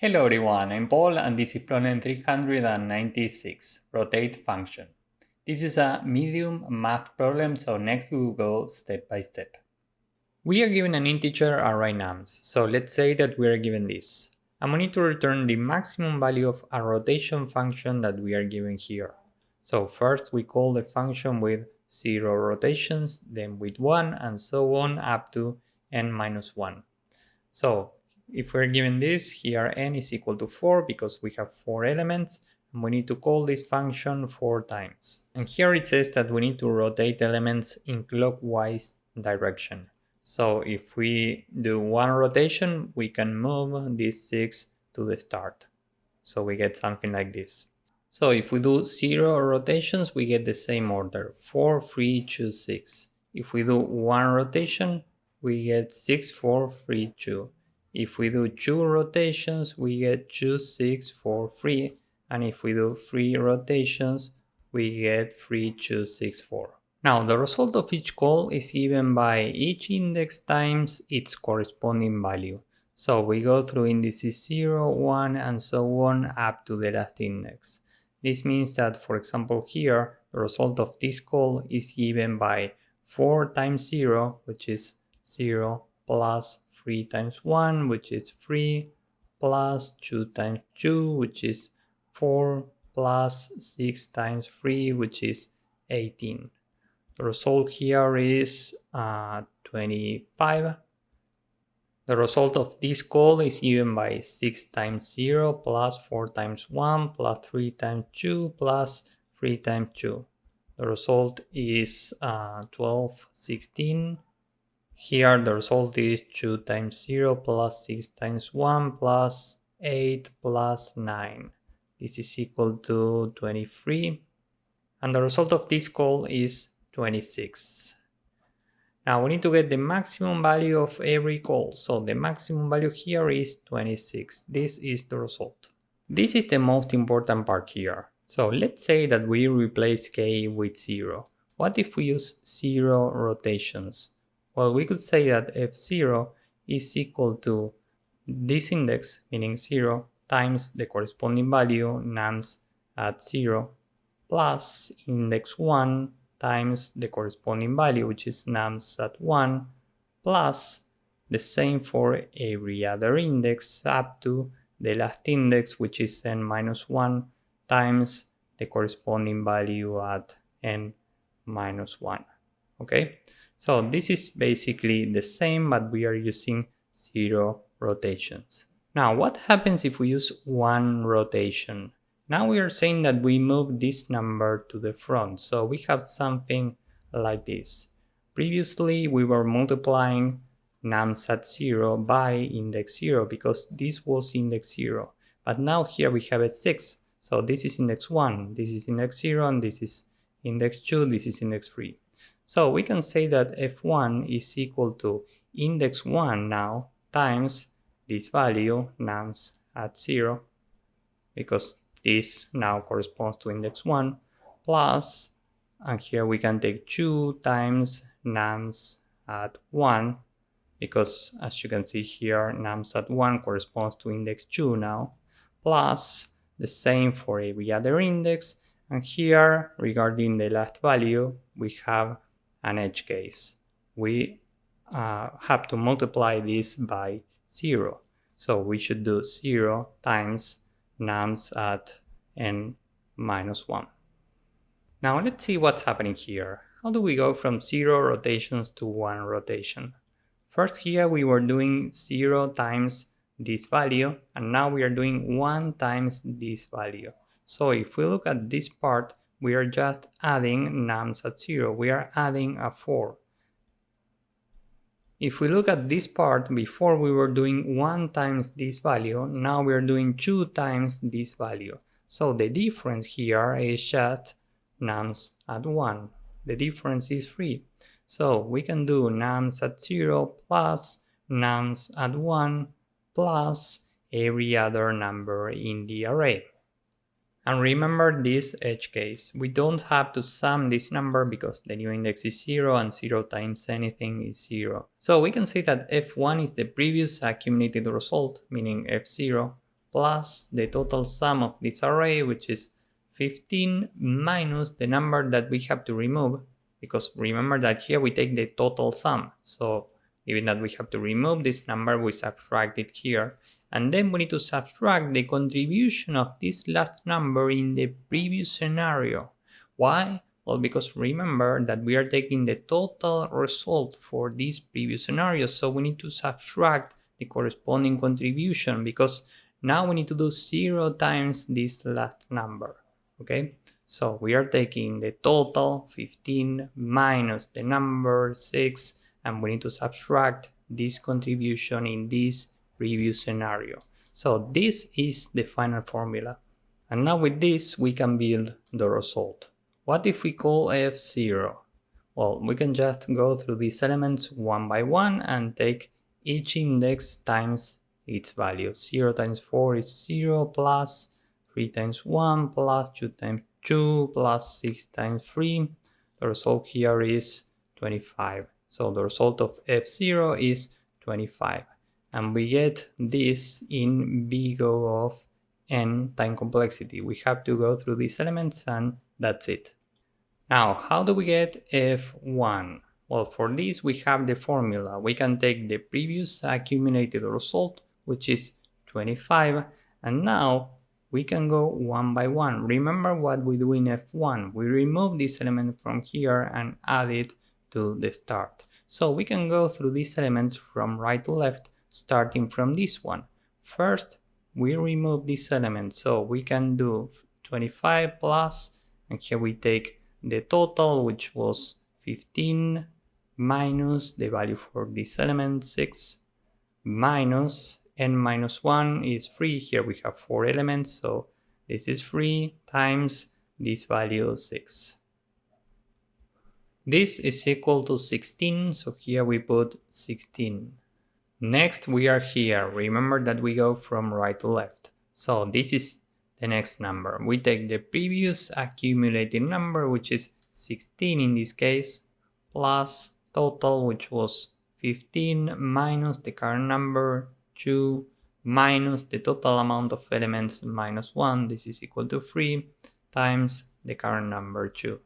Hello everyone, I'm Paul and this is problem 396, rotate function. This is a medium math problem, so next we will go step by step. We are given an integer array nums, so let's say that we are given this. And we need to return the maximum value of a rotation function that we are given here. So first we call the function with 0 rotations, then with 1, and so on up to n minus 1. So if we're given this, here n is equal to 4 because we have 4 elements, and we need to call this function 4 times. And here it says that we need to rotate elements in clockwise direction. So if we do one rotation, we can move this 6 to the start. So we get something like this. So if we do 0 rotations, we get the same order, 4, 3, choose 6. If we do one rotation, we get 6, 4, 3, 2. If we do 2 rotations, we get choose 6, 4, 3. And if we do 3 rotations, we get 3, choose 6, 4. Now the result of each call is given by each index times its corresponding value. So we go through indices 0, 1, and so on up to the last index. This means that, for example, here, the result of this call is given by 4 times 0, which is 0, plus 3 times 1, which is 3, plus 2 times 2, which is 4, plus 6 times 3, which is 18. The result here is 25. The result of this call is given by 6 times 0 plus 4 times 1 plus 3 times 2 plus 3 times 2. The result is 12, 16. Here the result is 2 times 0 plus 6 times 1 plus 8 plus 9. This is equal to 23. And the result of this call is 26. Now we need to get the maximum value of every call. So the maximum value here is 26. This is the result. This is the most important part here. So let's say that we replace k with 0. What if we use 0 rotations? Well, we could say that f0 is equal to this index, meaning 0, times the corresponding value, nums at 0, plus index 1 times the corresponding value, which is nums at 1, plus the same for every other index up to the last index, which is n minus 1, times the corresponding value at n minus 1. Okay, so this is basically the same, but we are using 0 rotations. Now, what happens if we use 1 rotation? Now we are saying that we move this number to the front, so we have something like this. Previously, we were multiplying nums at 0 by index 0 because this was index 0. But now here we have a 6, so this is index 1, this is index 0, and this is index 2, this is index 3. So we can say that f1 is equal to index 1 now times this value, nums at 0, because this now corresponds to index 1, plus, and here we can take 2 times nums at 1, because as you can see here, nums at 1 corresponds to index 2 now, plus the same for every other index, and here, regarding the last value, we have an edge case. We have to multiply this by 0, so we should do 0 times nums at n minus 1. Now let's see what's happening here. How do we go from 0 rotations to 1 rotation? First here we were doing 0 times this value, and now we are doing 1 times this value. So if we look at this part, we are just adding nums at 0. We are adding a 4. If we look at this part, before we were doing 1 times this value, now we are doing 2 times this value. So the difference here is just nums at 1. The difference is 3. So we can do nums at 0 plus nums at 1 plus every other number in the array. And remember this edge case. We don't have to sum this number because the new index is 0 and 0 times anything is 0. So we can say that f1 is the previous accumulated result, meaning f0, plus the total sum of this array, which is 15 minus the number that we have to remove, because remember that here we take the total sum. So given that we have to remove this number, we subtract it here. And then we need to subtract the contribution of this last number in the previous scenario. Why? Well, because remember that we are taking the total result for this previous scenario. So we need to subtract the corresponding contribution, because now we need to do 0 times this last number. Okay, so we are taking the total 15 minus the number 6, and we need to subtract this contribution in this previous scenario. So this is the final formula. And now with this, we can build the result. What if we call f0? Well, we can just go through these elements one by one and take each index times its value. 0 times 4 is 0 plus 3 times 1 plus 2 times 2 plus 6 times 3. The result here is 25. So the result of f0 is 25. And we get this in big O of n time complexity. We have to go through these elements and that's it. Now, how do we get f1? Well, for this we have the formula. We can take the previous accumulated result, which is 25, and now we can go one by one. Remember what we do in f1. We remove this element from here and add it to the start. So we can go through these elements from right to left, starting from this one. First, we remove this element, so we can do 25 plus, and here we take the total, which was 15 minus the value for this element, 6, minus n minus 1 is 3. Here we have 4 elements, so this is 3 times this value 6. This is equal to 16, so here we put 16. Next we are here. Remember that we go from right to left. So this is the next number. We take the previous accumulated number, which is 16 in this case, plus total, which was 15 minus the current number 2 minus the total amount of elements minus 1, this is equal to 3, times the current number 2.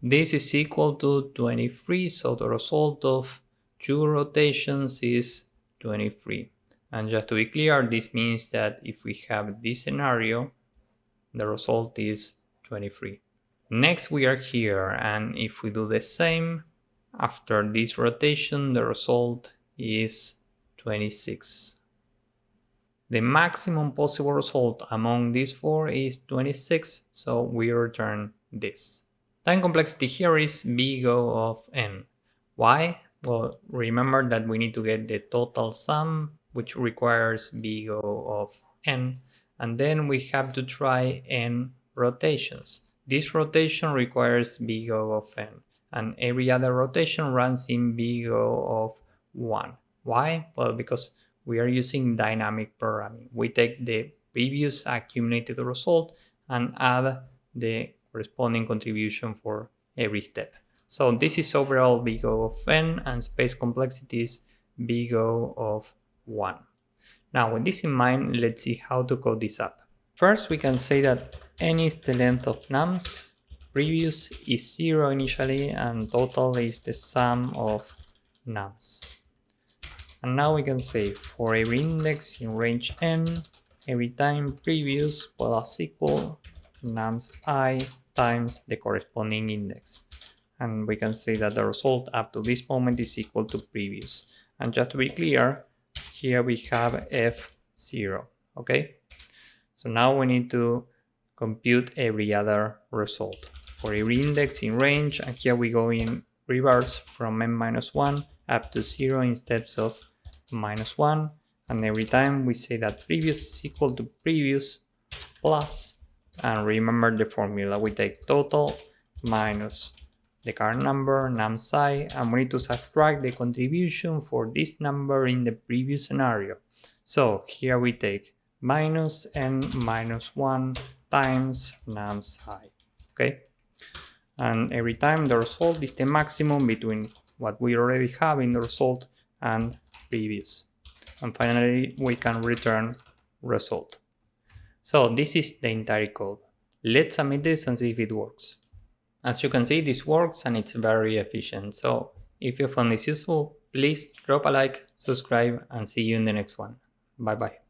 This is equal to 23, so the result of 2 rotations is 23. And just to be clear, this means that if we have this scenario, the result is 23. Next we are here, and if we do the same, after this rotation, the result is 26. The maximum possible result among these 4 is 26, so we return this. Time complexity here is big O of n. Why? Well, remember that we need to get the total sum, which requires big O of n, and then we have to try n rotations. This rotation requires big O of n, and every other rotation runs in big O of 1. Why? Well, because we are using dynamic programming. We take the previous accumulated result and add the corresponding contribution for every step. So this is overall big O of n, and space complexity is big O of 1. Now, with this in mind, let's see how to code this up. First, we can say that n is the length of nums, previous is 0 initially, and total is the sum of nums. And now we can say for every index in range n, every time previous plus equal nums I times the corresponding index. And we can say that the result up to this moment is equal to previous. And just to be clear, here we have f0, okay? So now we need to compute every other result for every index in range, and here we go in reverse from n minus 1 up to 0 in steps of minus 1, and every time we say that previous is equal to previous plus, and remember the formula, we take total minus the current number nums I, and we need to subtract the contribution for this number in the previous scenario. So here we take minus n minus 1 times nums I, okay? And every time the result is the maximum between what we already have in the result and previous. And finally, we can return result. So this is the entire code. Let's submit this and see if it works. As you can see, this works and it's very efficient. So if you found this useful, please drop a like, subscribe, and see you in the next one. Bye bye.